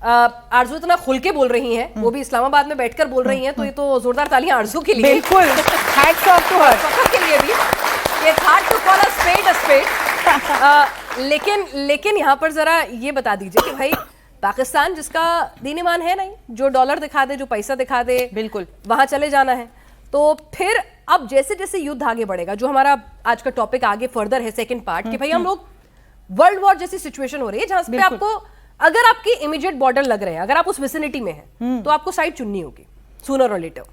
आरजू इतना खुल के बोल रही हैं, वो भी इस्लामाबाद में बैठकर बोल रही हैं, तो ये तो जोरदार तालियां आरजू के लिए। बिल्कुल, हैट्स ऑफ टू हर के लिए भी। It's hard to call a spade a spade। लेकिन यहाँ पर जरा ये बता दीजिए कि भाई पाकिस्तान जिसका दीन ईमान है नहीं, जो डॉलर दिखा दे, जो पैसा दिखा दे, बिल्कुल वहां चले जाना है। तो फिर अब जैसे जैसे युद्ध आगे बढ़ेगा, जो हमारा आज का टॉपिक आगे फर्दर है सेकंड पार्ट, कि भाई हम लोग वर्ल्ड वॉर जैसी सिचुएशन हो रही है जहां पे आपको, अगर आपकी इमीडिएट बॉर्डर लग रहे हैं, अगर आप उस विसिनिटी में हैं, तो आपको साइड चुननी होगी सूनर और लेटर।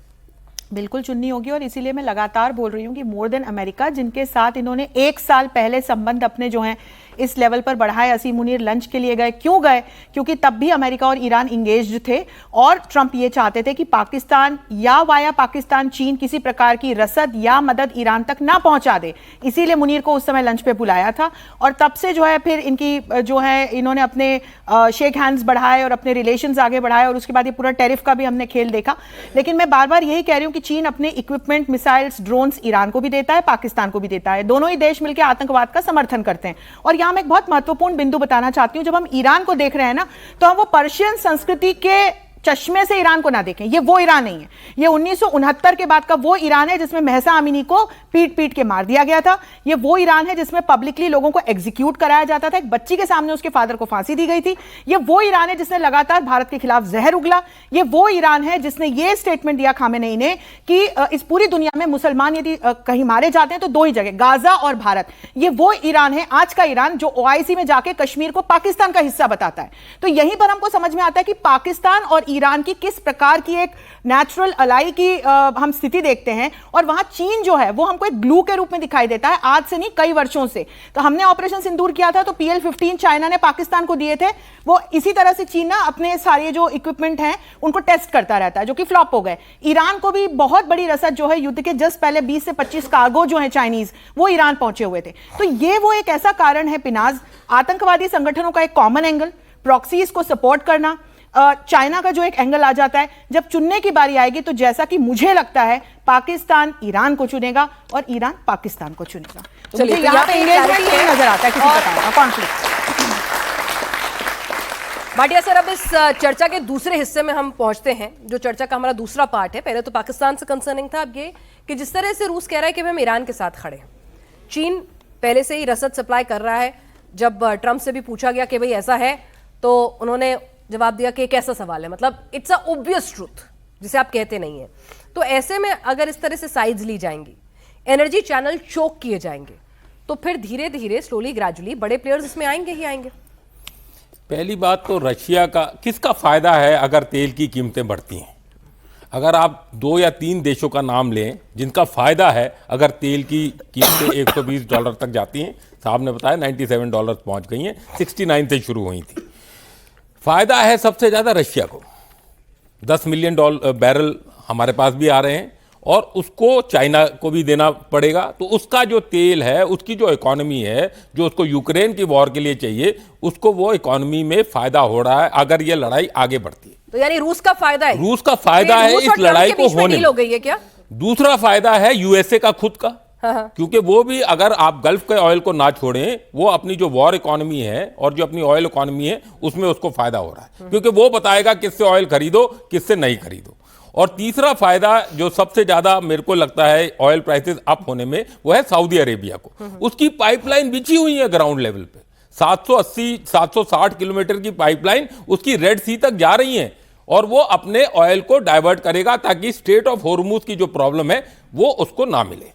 बिल्कुल चुननी होगी। और इसीलिए मैं लगातार बोल रही हूँ कि मोर देन अमेरिका, जिनके साथ इन्होंने 1 साल पहले संबंध अपने जो हैं इस लेवल पर बढ़ाए, असीम मुनीर लंच के लिए गए। क्यों गए? क्योंकि तब भी अमेरिका और ईरान इंगेज्ड थे और ट्रंप ये चाहते थे कि पाकिस्तान या वाया पाकिस्तान चीन किसी प्रकार की रसद या मदद ईरान तक ना पहुंचा दे। इसीलिए मुनीर को उस समय लंच पे बुलाया था। और तब से जो है फिर इनकी जो है इन्होंने अपने शेक हैंड्स बढ़ाए और अपने रिलेशंस आगे बढ़ाए, और उसके बाद ये पूरा टेरिफ का भी हमने खेल देखा। लेकिन मैं बार बार यही कह रही हूँ कि चीन अपने इक्विपमेंट, मिसाइल्स, ड्रोन्स ईरान को भी देता है, पाकिस्तान को भी देता है। दोनों ही देश मिलकर आतंकवाद का समर्थन करते हैं। और यहां मैं एक बहुत महत्वपूर्ण बिंदु बताना चाहती हूं, जब हम ईरान को देख रहे हैं ना, तो हम वो पर्शियन संस्कृति के चश्मे से ईरान को ना देखें। ये वो ईरान नहीं है, ये 1969 के बाद का वो ईरान है जिसमें महसा अमीनी को पीट पीट के मार दिया गया था। ये वो ईरान है जिसमें पब्लिकली लोगों को एग्जीक्यूट कराया जाता था, एक बच्ची के सामने उसके फादर को फांसी दी गई थी। ये वो ईरान है जिसने लगातार भारत के खिलाफ जहर उगला। ये वो ईरान है जिसने ये स्टेटमेंट दिया खामेनेई ने कि इस पूरी दुनिया में मुसलमान यदि कहीं मारे जाते हैं तो 2 ही जगह, गाजा और भारत। ये वो ईरान है, आज का ईरान, जो OIC में जाके कश्मीर को पाकिस्तान का हिस्सा बताता है। तो यहीं पर हमको समझ में आता है कि पाकिस्तान और ईरान की किस प्रकार की एक नेचुरल अलाई की हम स्थिति देखते हैं। और वहां चीन जो है वो हमको एक ग्लू के रूप में दिखाई देता है, आज से नहीं कई वर्षों से। तो हमने ऑपरेशन सिंदूर किया था, तो PL-15 चाइना ने पाकिस्तान को दिए थे। वो इसी तरह से चीन ना अपने सारे जो इक्विपमेंट हैं उनको टेस्ट करता रहता है, जो कि फ्लॉप हो गए। ईरान को भी बहुत बड़ी रसद जो है युद्ध के जस्ट पहले 20 से 25 कार्गो जो है चाइनीज, वो ईरान पहुंचे हुए थे। तो ये वो एक ऐसा कारण है पिनाज, आतंकवादी संगठनों का एक कॉमन एंगल, प्रॉक्सीज को सपोर्ट करना, चाइना का जो एक एंगल आ जाता है। जब चुनने की बारी आएगी तो जैसा कि मुझे लगता है पाकिस्तान ईरान को चुनेगा और ईरान पाकिस्तान को चुनेगा। तो मुझे यहाँ पे एंगेजमेंट नहीं नजर आता है किसी प्रकार का कॉन्फ्लिक्ट। भाटिया सर, अब इस चर्चा के दूसरे हिस्से में हम पहुंचते हैं, जो चर्चा का हमारा दूसरा पार्ट है। पहले तो पाकिस्तान से कंसर्निंग था, अब ये कि जिस तरह से रूस कह रहा है कि हम ईरान के साथ खड़े हैं। चीन पहले से ही रसद सप्लाई कर रहा है। जब ट्रंप से भी पूछा गया कि भाई ऐसा है, तो उन्होंने जवाब दिया कि कैसा सवाल है, मतलब इट्स अ ऑब्वियस ट्रूथ जिसे आप कहते नहीं है। तो ऐसे में अगर इस तरह से साइड्स ली जाएंगी, एनर्जी चैनल चोक किए जाएंगे, तो फिर धीरे धीरे स्लोली ग्रेजुअली बड़े प्लेयर्स इसमें आएंगे ही आएंगे। पहली बात तो रशिया का किसका फायदा है अगर तेल की कीमतें बढ़ती हैं? अगर आप 2 या 3 देशों का नाम लें जिनका फायदा है अगर तेल की कीमतें $120 तक जाती हैं। साहब ने बताया $97 पहुंच गई हैं, 69 से शुरू हुई थी। फायदा है सबसे ज्यादा रशिया को, 10 मिलियन बैरल हमारे पास भी आ रहे हैं और उसको चाइना को भी देना पड़ेगा। तो उसका जो तेल है, उसकी जो इकोनॉमी है, जो उसको यूक्रेन की वॉर के लिए चाहिए, उसको वो इकोनॉमी में फायदा हो रहा है अगर ये लड़ाई आगे बढ़ती है। तो यानी रूस का फायदा है, रूस का फायदा है इस लड़ाई को होने में। हो गई है क्या? दूसरा फायदा है यूएसए का खुद का, क्योंकि वो भी अगर आप गल्फ के ऑयल को ना छोड़ें, वो अपनी जो वॉर इकोनॉमी है और जो अपनी ऑयल इकोनॉमी है उसमें उसको फायदा हो रहा है, क्योंकि वो बताएगा किससे ऑयल खरीदो किससे नहीं खरीदो। और तीसरा फायदा जो सबसे ज्यादा मेरे को लगता है ऑयल प्राइसेस अप होने में, वो है सऊदी अरेबिया को। उसकी पाइपलाइन बिछी हुई है ग्राउंड लेवल पे, 760 किलोमीटर की पाइपलाइन उसकी रेड सी तक जा रही है, और वो अपने ऑयल को डाइवर्ट करेगा ताकि स्ट्रेट ऑफ हॉर्मुज की जो प्रॉब्लम है वो उसको ना मिले।